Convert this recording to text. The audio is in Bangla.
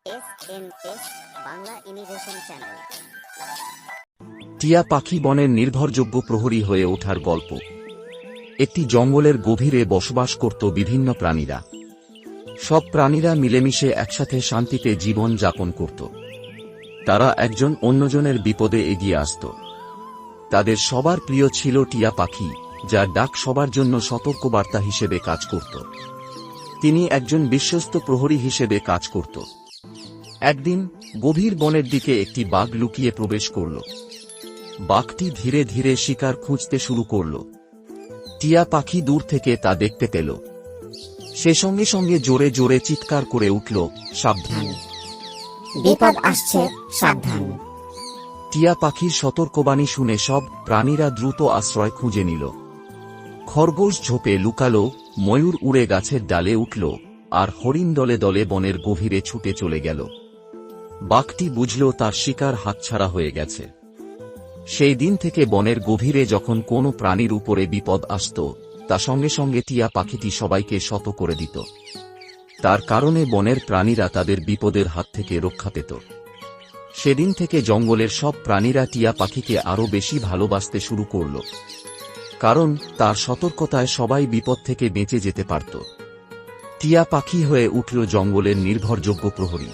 SMS Bangla innovation channel. টিয়া পাখি বনের নির্ভরযোগ্য প্রহরী হয়ে ওঠার গল্প। একটি জঙ্গলের গভীরে বসবাস করত বিভিন্ন প্রাণীরা। সব প্রাণীরা মিলেমিশে একসাথে শান্তিতে জীবন যাপন করত। তারা একজন অন্যজনের বিপদে এগিয়ে আসত। তাদের সবার প্রিয় ছিল টিয়া পাখি, যার ডাক সবার জন্য সতর্কবার্তা হিসেবে কাজ করত। তিনি একজন বিশ্বস্ত প্রহরী হিসেবে কাজ করত। একদিন গভীর বনের দিকে একটি বাঘ লুকিয়ে প্রবেশ করল। বাঘটি ধীরে ধীরে শিকার খুঁজতে শুরু করল। টিয়া পাখি দূর থেকে তা দেখতে পেল। সে সঙ্গে সঙ্গে জোরে জোরে চিৎকার করে উঠল, সাবধান, বিপদ আসছে, সাবধান। টিয়া পাখির সতর্কবাণী শুনে সব প্রাণীরা দ্রুত আশ্রয় খুঁজে নিল। খরগোশ ঝোপে লুকালো, ময়ূর উড়ে গাছের ডালে উঠল, আর হরিণ দলে দলে বনের গভীরে ছুটে চলে গেল। বাঘটি বুঝল তার শিকার হাতছাড়া হয়ে গেছে। সেই দিন থেকে বনের গভীরে যখন কোনো প্রাণীর উপরে বিপদ আসত, তা সঙ্গে সঙ্গে টিয়া পাখিটি সবাইকে শত করে দিত। তার কারণে বনের প্রাণীরা তাদের বিপদের হাত থেকে রক্ষা পেত। সেদিন থেকে জঙ্গলের সব প্রাণীরা টিয়া পাখিকে আরো বেশি ভালোবাসতে শুরু করল, কারণ তার সতর্কতায় সবাই বিপদ থেকে বেঁচে যেতে পারত। টিয়া পাখি হয়ে উঠল জঙ্গলের নির্ভরযোগ্য প্রহরী।